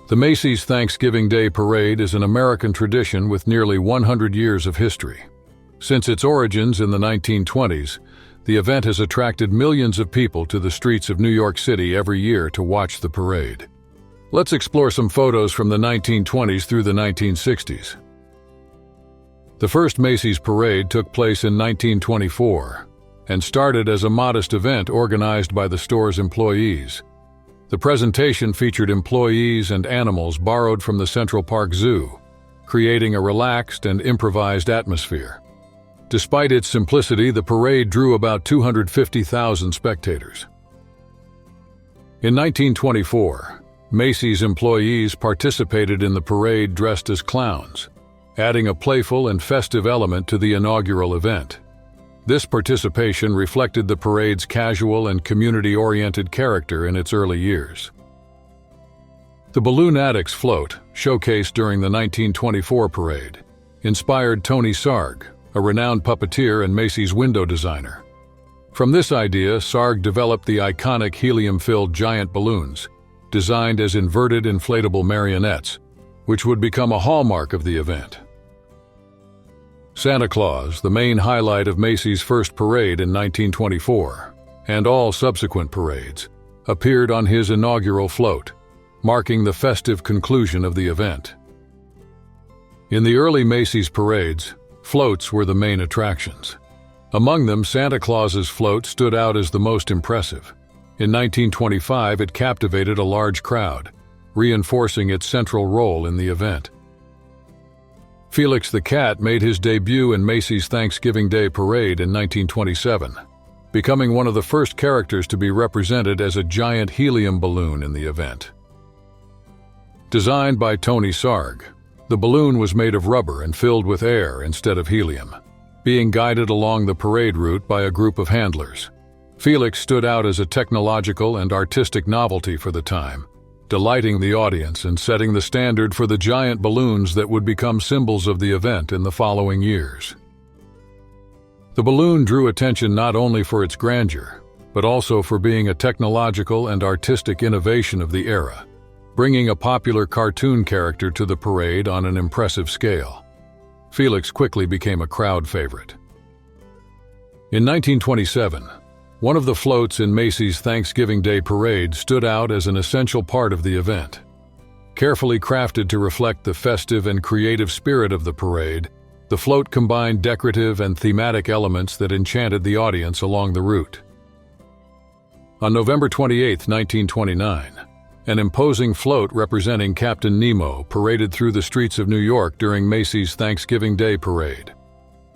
The Macy's Thanksgiving Day Parade is an American tradition with nearly 100 years of history. Since its origins in the 1920s, the event has attracted millions of people to the streets of New York City every year to watch the parade. Let's explore some photos from the 1920s through the 1960s. The first Macy's parade took place in 1924 and started as a modest event organized by the store's employees. The presentation featured employees and animals borrowed from the Central Park Zoo, creating a relaxed and improvised atmosphere. Despite its simplicity, the parade drew about 250,000 spectators. In 1924, Macy's employees participated in the parade dressed as clowns, adding a playful and festive element to the inaugural event. This participation reflected the parade's casual and community-oriented character in its early years. The Balloon Addicts float, showcased during the 1924 parade, inspired Tony Sarg, a renowned puppeteer and Macy's window designer. From this idea, Sarg developed the iconic helium-filled giant balloons, designed as inverted inflatable marionettes, which would become a hallmark of the event. Santa Claus, the main highlight of Macy's first parade in 1924, and all subsequent parades, appeared on his inaugural float, marking the festive conclusion of the event. In the early Macy's parades, floats were the main attractions. Among them, Santa Claus's float stood out as the most impressive. In 1925, it captivated a large crowd, reinforcing its central role in the event. Felix the Cat made his debut in Macy's Thanksgiving Day Parade in 1927, becoming one of the first characters to be represented as a giant helium balloon in the event. Designed by Tony Sarg, the balloon was made of rubber and filled with air instead of helium, being guided along the parade route by a group of handlers. Felix stood out as a technological and artistic novelty for the time, delighting the audience and setting the standard for the giant balloons that would become symbols of the event in the following years. The balloon drew attention not only for its grandeur, but also for being a technological and artistic innovation of the era, bringing a popular cartoon character to the parade on an impressive scale. Felix quickly became a crowd favorite. In 1927, one of the floats in Macy's Thanksgiving Day Parade stood out as an essential part of the event. Carefully crafted to reflect the festive and creative spirit of the parade, the float combined decorative and thematic elements that enchanted the audience along the route. On November 28, 1929, an imposing float representing Captain Nemo paraded through the streets of New York during Macy's Thanksgiving Day Parade.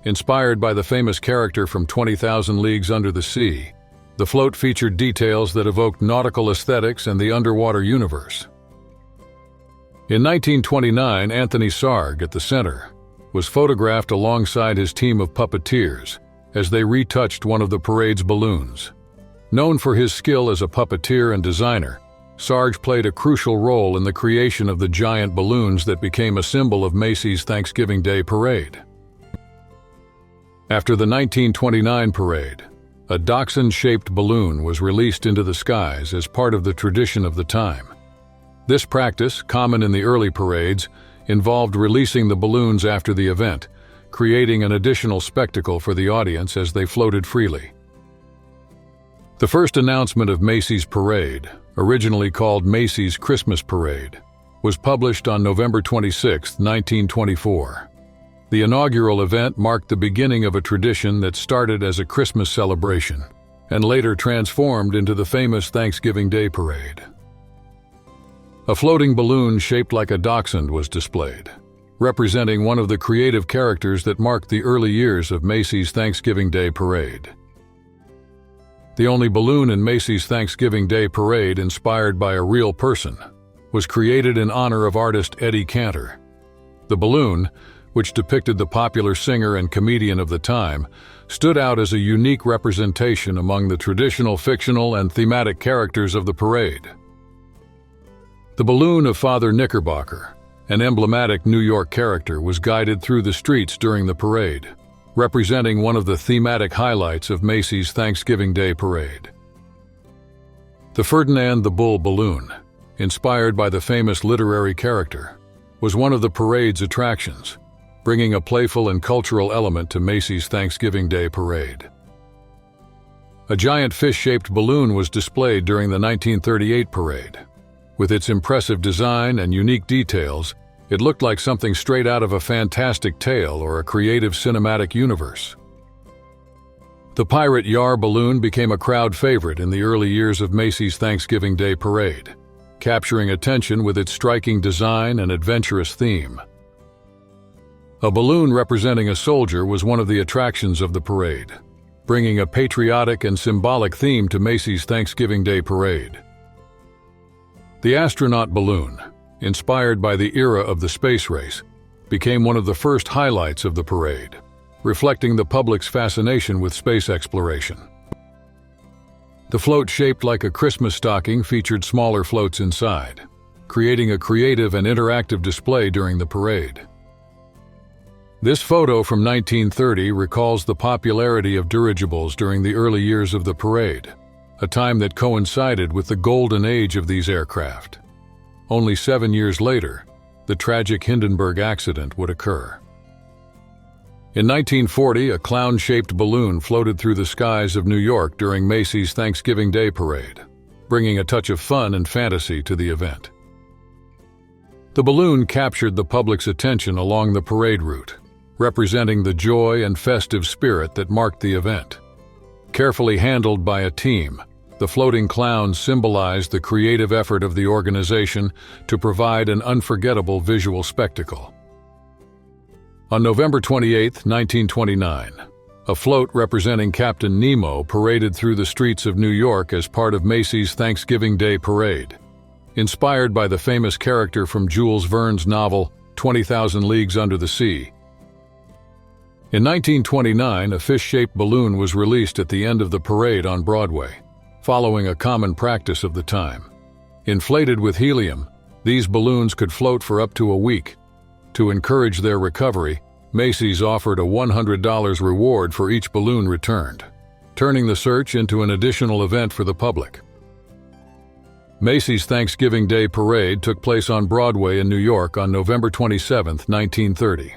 Inspired by the famous character from 20,000 Leagues Under the Sea, the float featured details that evoked nautical aesthetics and the underwater universe. In 1929, Anthony Sarg, at the center, was photographed alongside his team of puppeteers as they retouched one of the parade's balloons. Known for his skill as a puppeteer and designer, Sarg played a crucial role in the creation of the giant balloons that became a symbol of Macy's Thanksgiving Day Parade. After the 1929 parade, a dachshund-shaped balloon was released into the skies as part of the tradition of the time. This practice, common in the early parades, involved releasing the balloons after the event, creating an additional spectacle for the audience as they floated freely. The first announcement of Macy's Parade, originally called Macy's Christmas Parade, was published on November 26, 1924. The inaugural event marked the beginning of a tradition that started as a Christmas celebration and later transformed into the famous Thanksgiving Day Parade. A floating balloon shaped like a dachshund was displayed, representing one of the creative characters that marked the early years of Macy's Thanksgiving Day Parade. The only balloon in Macy's Thanksgiving Day Parade inspired by a real person was created in honor of artist Eddie Cantor. The balloon, which depicted the popular singer and comedian of the time, stood out as a unique representation among the traditional fictional and thematic characters of the parade. The balloon of Father Knickerbocker, an emblematic New York character, was guided through the streets during the parade, representing one of the thematic highlights of Macy's Thanksgiving Day Parade. The Ferdinand the Bull balloon, inspired by the famous literary character, was one of the parade's attractions, bringing a playful and cultural element to Macy's Thanksgiving Day Parade. A giant fish-shaped balloon was displayed during the 1938 parade. With its impressive design and unique details, it looked like something straight out of a fantastic tale or a creative cinematic universe. The Pirate Yar balloon became a crowd favorite in the early years of Macy's Thanksgiving Day Parade, capturing attention with its striking design and adventurous theme. A balloon representing a soldier was one of the attractions of the parade, bringing a patriotic and symbolic theme to Macy's Thanksgiving Day Parade. The astronaut balloon, inspired by the era of the space race, became one of the first highlights of the parade, reflecting the public's fascination with space exploration. The float shaped like a Christmas stocking featured smaller floats inside, creating a creative and interactive display during the parade. This photo from 1930 recalls the popularity of dirigibles during the early years of the parade, a time that coincided with the golden age of these aircraft. Only 7 years later, the tragic Hindenburg accident would occur. In 1940, a clown-shaped balloon floated through the skies of New York during Macy's Thanksgiving Day Parade, bringing a touch of fun and fantasy to the event. The balloon captured the public's attention along the parade route, representing the joy and festive spirit that marked the event. Carefully handled by a team, the floating clowns symbolized the creative effort of the organization to provide an unforgettable visual spectacle. On November 28, 1929, a float representing Captain Nemo paraded through the streets of New York as part of Macy's Thanksgiving Day Parade. Inspired by the famous character from Jules Verne's novel 20,000 Leagues Under the Sea. In 1929, a fish-shaped balloon was released at the end of the parade on Broadway, following a common practice of the time. Inflated with helium, these balloons could float for up to a week. To encourage their recovery, Macy's offered a $100 reward for each balloon returned, turning the search into an additional event for the public. Macy's Thanksgiving Day Parade took place on Broadway in New York on November 27, 1930.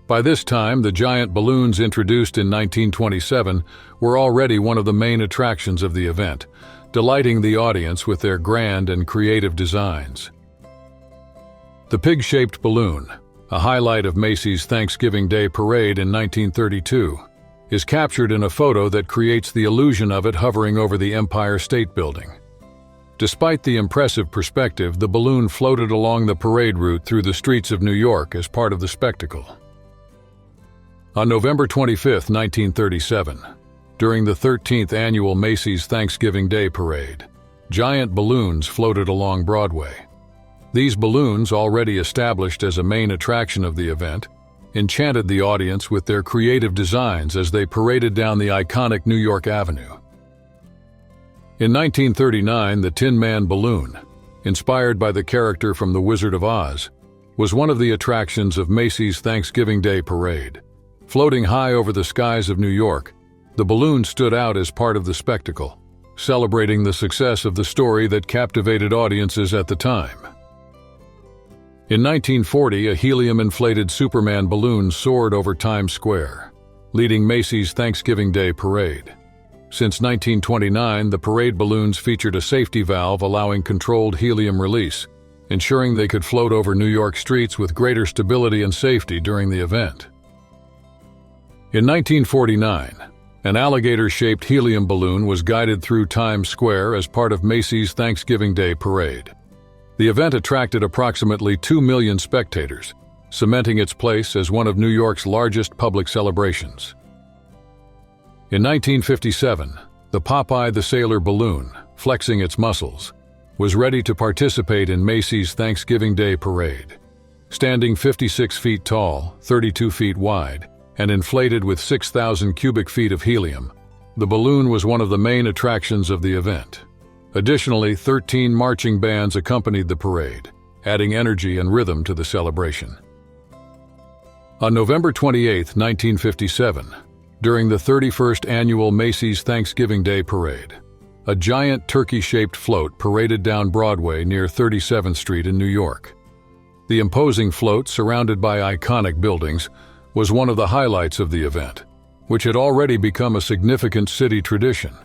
By this time, the giant balloons introduced in 1927 were already one of the main attractions of the event, delighting the audience with their grand and creative designs. The pig-shaped balloon, a highlight of Macy's Thanksgiving Day Parade in 1932, is captured in a photo that creates the illusion of it hovering over the Empire State Building. Despite the impressive perspective, the balloon floated along the parade route through the streets of New York as part of the spectacle. On November 25, 1937, during the 13th annual Macy's Thanksgiving Day Parade, giant balloons floated along Broadway. These balloons, already established as a main attraction of the event, enchanted the audience with their creative designs as they paraded down the iconic New York Avenue. In 1939, the Tin Man balloon, inspired by the character from The Wizard of Oz, was one of the attractions of Macy's Thanksgiving Day Parade. Floating high over the skies of New York, the balloon stood out as part of the spectacle, celebrating the success of the story that captivated audiences at the time. In 1940, a helium-inflated Superman balloon soared over Times Square, leading Macy's Thanksgiving Day Parade. Since 1929, the parade balloons featured a safety valve allowing controlled helium release, ensuring they could float over New York streets with greater stability and safety during the event. In 1949, an alligator-shaped helium balloon was guided through Times Square as part of Macy's Thanksgiving Day Parade. The event attracted approximately 2 million spectators, cementing its place as one of New York's largest public celebrations. In 1957, the Popeye the Sailor balloon, flexing its muscles, was ready to participate in Macy's Thanksgiving Day Parade. Standing 56 feet tall, 32 feet wide, and inflated with 6,000 cubic feet of helium, the balloon was one of the main attractions of the event. Additionally, 13 marching bands accompanied the parade, adding energy and rhythm to the celebration. On November 28, 1957, during the 31st annual Macy's Thanksgiving Day Parade, a giant turkey-shaped float paraded down Broadway near 37th Street in New York. The imposing float, surrounded by iconic buildings, was one of the highlights of the event, which had already become a significant city tradition.